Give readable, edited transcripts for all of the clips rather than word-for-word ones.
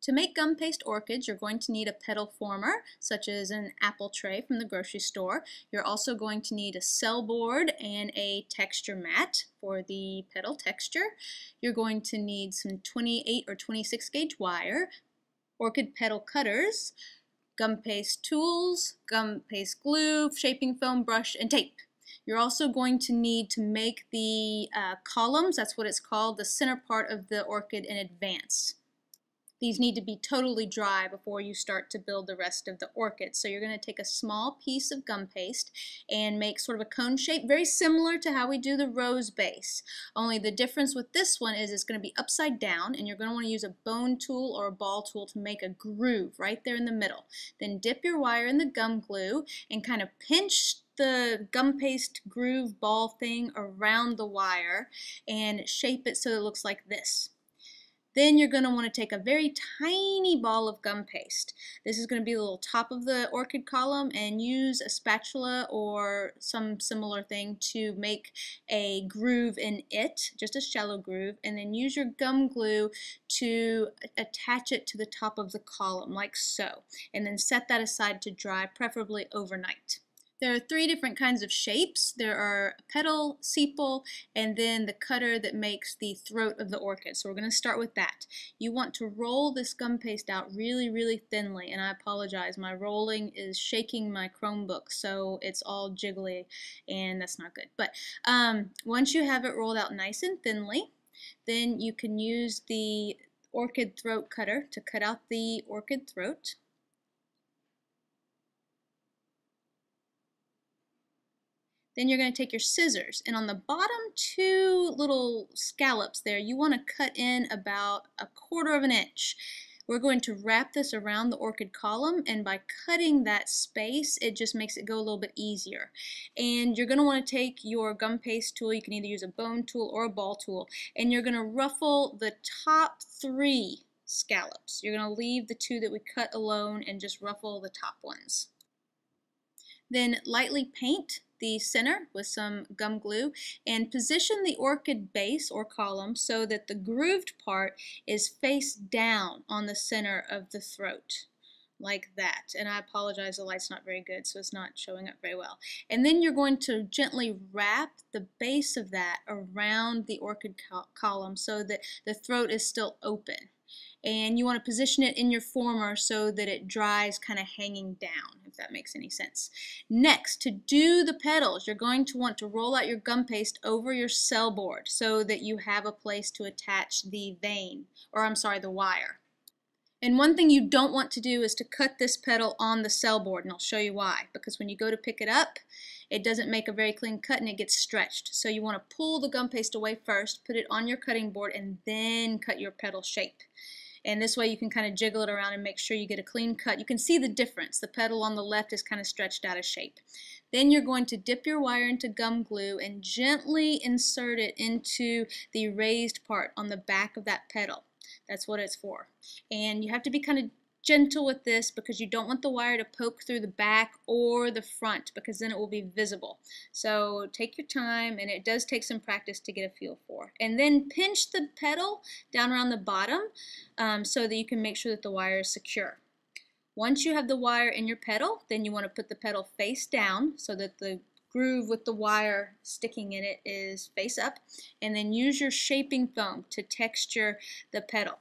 To make gum paste orchids, you're going to need a petal former, such as an apple tray from the grocery store. You're also going to need a cell board and a texture mat for the petal texture. You're going to need some 28 or 26 gauge wire, orchid petal cutters, gum paste tools, gum paste glue, shaping foam, brush, and tape. You're also going to need to make the columns, that's what it's called, the center part of the orchid in advance. These need to be totally dry before you start to build the rest of the orchid. So you're going to take a small piece of gum paste and make sort of a cone shape, very similar to how we do the rose base. Only the difference with this one is it's going to be upside down, and you're going to want to use a bone tool or a ball tool to make a groove right there in the middle. Then dip your wire in the gum glue and kind of pinch the gum paste groove ball thing around the wire and shape it so it looks like this. Then you're going to want to take a very tiny ball of gum paste. This is going to be the little top of the orchid column, and use a spatula or some similar thing to make a groove in it, just a shallow groove, and then use your gum glue to attach it to the top of the column like so, and then set that aside to dry, preferably overnight. There are three different kinds of shapes. There are petal, sepal, and then the cutter that makes the throat of the orchid. So we're going to start with that. You want to roll this gum paste out really, really thinly, and I apologize, my rolling is shaking my Chromebook, so it's all jiggly, and that's not good. But once you have it rolled out nice and thinly, then you can use the orchid throat cutter to cut out the orchid throat. Then you're going to take your scissors, and on the bottom two little scallops there, you want to cut in about 1/4 of an inch. We're going to wrap this around the orchid column, and by cutting that space, it just makes it go a little bit easier. And you're going to want to take your gum paste tool, you can either use a bone tool or a ball tool, and you're going to ruffle the top 3 scallops. You're going to leave the 2 that we cut alone and just ruffle the top ones. Then lightly paint the center with some gum glue and position the orchid base or column so that the grooved part is face down on the center of the throat, like that. And I apologize, the light's not very good, so it's not showing up very well. And then you're going to gently wrap the base of that around the orchid column so that the throat is still open. And you want to position it in your former so that it dries kind of hanging down, if that makes any sense. Next, to do the petals, you're going to want to roll out your gum paste over your cell board so that you have a place to attach the vein, or I'm sorry, the wire. And one thing you don't want to do is to cut this petal on the cell board, and I'll show you why. Because when you go to pick it up, it doesn't make a very clean cut and it gets stretched. So you want to pull the gum paste away first, put it on your cutting board, and then cut your petal shape. And this way you can kind of jiggle it around and make sure you get a clean cut. You can see the difference. The petal on the left is kind of stretched out of shape. Then you're going to dip your wire into gum glue and gently insert it into the raised part on the back of that petal. That's what it's for. And you have to be kind of gentle with this because you don't want the wire to poke through the back or the front, because then it will be visible. So take your time, and it does take some practice to get a feel for. And then pinch the petal down around the bottom so that you can make sure that the wire is secure. Once you have the wire in your petal, then you want to put the petal face down so that the groove with the wire sticking in it is face up, and then use your shaping foam to texture the petal.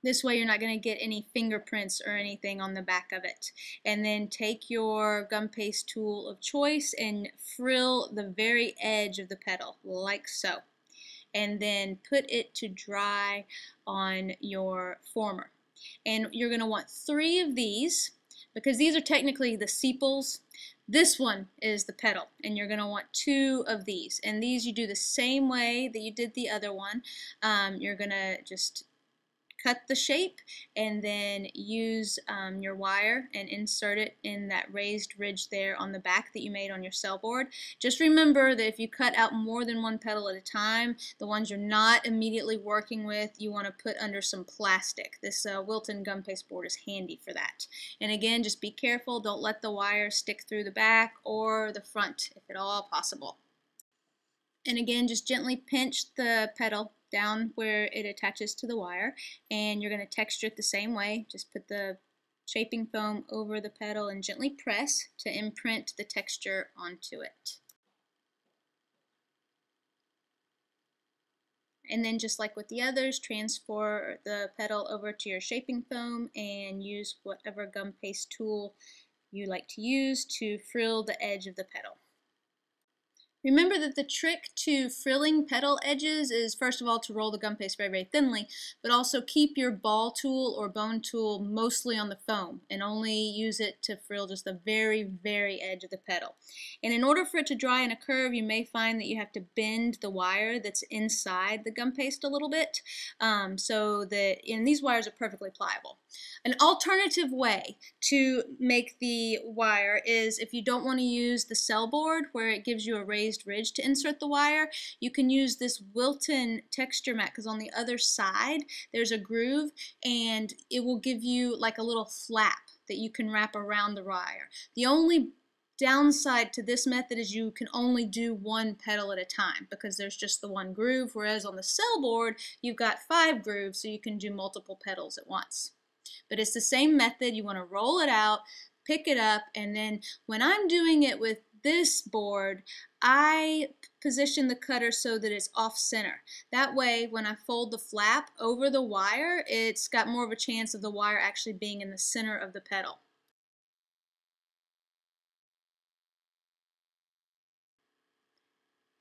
This way you're not going to get any fingerprints or anything on the back of it. And then take your gum paste tool of choice and frill the very edge of the petal, like so. And then put it to dry on your former. And you're going to want 3 of these, because these are technically the sepals. This one is the petal, and you're going to want 2 of these. And these you do the same way that you did the other one. You're going to just cut the shape and then use your wire and insert it in that raised ridge there on the back that you made on your cell board. Just remember that if you cut out more than 1 petal at a time, the ones you're not immediately working with, you want to put under some plastic. This Wilton gum paste board is handy for that. And again, just be careful, don't let the wire stick through the back or the front if at all possible. And again, just gently pinch the petal down where it attaches to the wire, and you're going to texture it the same way. Just put the shaping foam over the petal and gently press to imprint the texture onto it. And then just like with the others, transfer the petal over to your shaping foam and use whatever gum paste tool you like to use to frill the edge of the petal. Remember that the trick to frilling petal edges is, first of all, to roll the gum paste very, very thinly, but also keep your ball tool or bone tool mostly on the foam and only use it to frill just the very, very edge of the petal. And in order for it to dry in a curve, you may find that you have to bend the wire that's inside the gum paste a little bit, and these wires are perfectly pliable. An alternative way to make the wire is, if you don't want to use the cell board where it gives you a raised ridge to insert the wire, you can use this Wilton texture mat, because on the other side there's a groove and it will give you like a little flap that you can wrap around the wire. The only downside to this method is you can only do one petal at a time because there's just the one groove, whereas on the cell board you've got 5 grooves, so you can do multiple petals at once. But it's the same method. You want to roll it out, pick it up, and then when I'm doing it with this board, I position the cutter so that it's off center. That way, when I fold the flap over the wire, it's got more of a chance of the wire actually being in the center of the petal.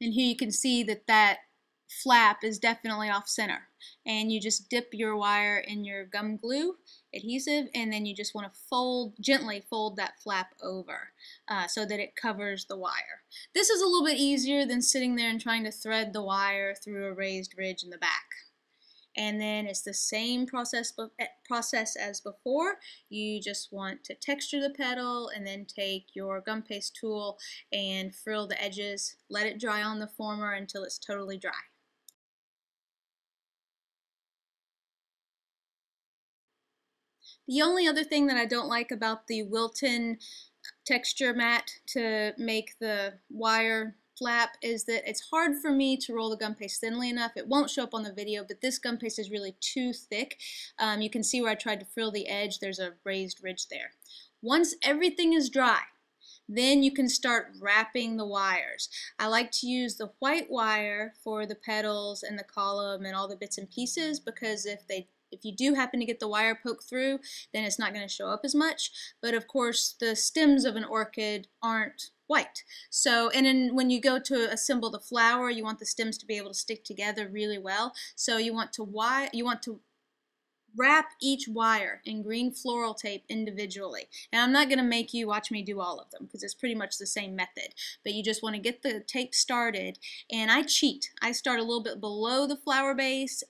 And here you can see that that flap is definitely off center, and you just dip your wire in your gum glue adhesive, and then you just want to gently fold that flap over so that it covers the wire. This is a little bit easier than sitting there and trying to thread the wire through a raised ridge in the back. And then it's the same process as before. You just want to texture the petal and then take your gum paste tool and frill the edges. Let it dry on the former until it's totally dry. The only other thing that I don't like about the Wilton texture mat to make the wire flap is that it's hard for me to roll the gum paste thinly enough. It won't show up on the video, but this gum paste is really too thick. You can see where I tried to frill the edge. There's a raised ridge there. Once everything is dry, then you can start wrapping the wires. I like to use the white wire for the petals and the column and all the bits and pieces, because if you do happen to get the wire poked through, then it's not going to show up as much. But of course, the stems of an orchid aren't white. So, and then when you go to assemble the flower, you want the stems to be able to stick together really well. So you want to wrap each wire in green floral tape individually. And I'm not going to make you watch me do all of them because it's pretty much the same method. But you just want to get the tape started. And I cheat. I start a little bit below the flower base,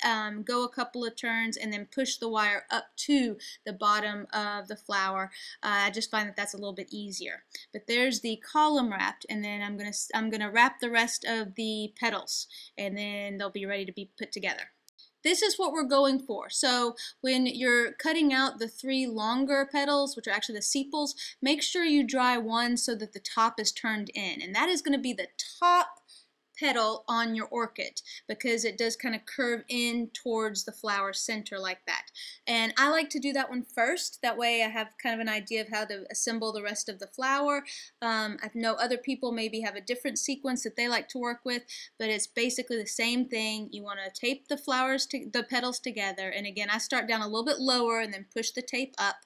go a couple of turns, and then push the wire up to the bottom of the flower. I just find that that's a little bit easier. But there's the column wrapped, and then I'm gonna wrap the rest of the petals, and then they'll be ready to be put together. This is what we're going for. So when you're cutting out the 3 longer petals, which are actually the sepals, make sure you dry one so that the top is turned in. And that is going to be the top petal on your orchid, because it does kind of curve in towards the flower center like that. And I like to do that one first. That way I have kind of an idea of how to assemble the rest of the flower. I know other people maybe have a different sequence that they like to work with, but it's basically the same thing. You want to tape the petals together, and again, I start down a little bit lower and then push the tape up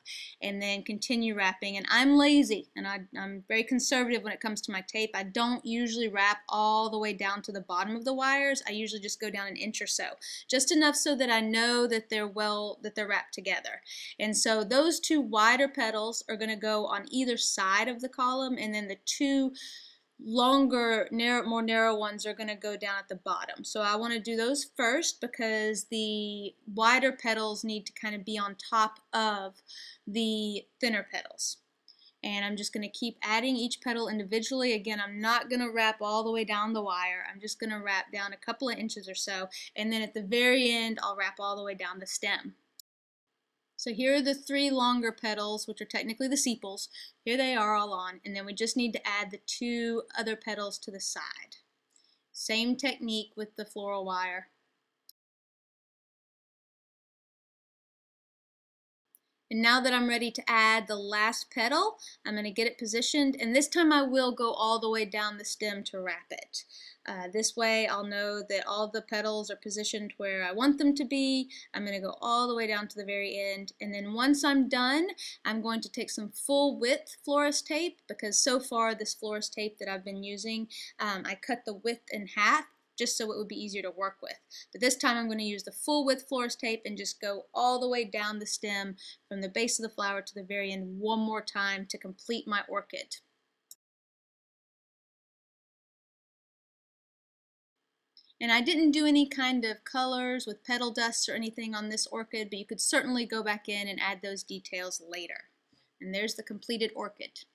and then continue wrapping. And I'm lazy, and I'm very conservative when it comes to my tape. I don't usually wrap all the way down to the bottom of the wires. I usually just go down an inch or so, just enough so that I know that they're wrapped together. And so those 2 wider petals are going to go on either side of the column, and then the 2 longer, more narrow ones are going to go down at the bottom. So I want to do those first because the wider petals need to kind of be on top of the thinner petals. And I'm just going to keep adding each petal individually. Again, I'm not going to wrap all the way down the wire. I'm just going to wrap down a couple of inches or so, and then at the very end I'll wrap all the way down the stem. So here are the 3 longer petals, which are technically the sepals. Here they are all on, and then we just need to add the 2 other petals to the side. Same technique with the floral wire. And now that I'm ready to add the last petal, I'm going to get it positioned, and this time I will go all the way down the stem to wrap it. This way I'll know that all the petals are positioned where I want them to be. I'm going to go all the way down to the very end, and then once I'm done, I'm going to take some full width florist tape, because so far this florist tape that I've been using, I cut the width in half just so it would be easier to work with. But this time I'm going to use the full width florist tape and just go all the way down the stem from the base of the flower to the very end one more time to complete my orchid. And I didn't do any kind of colors with petal dust or anything on this orchid, but you could certainly go back in and add those details later. And there's the completed orchid.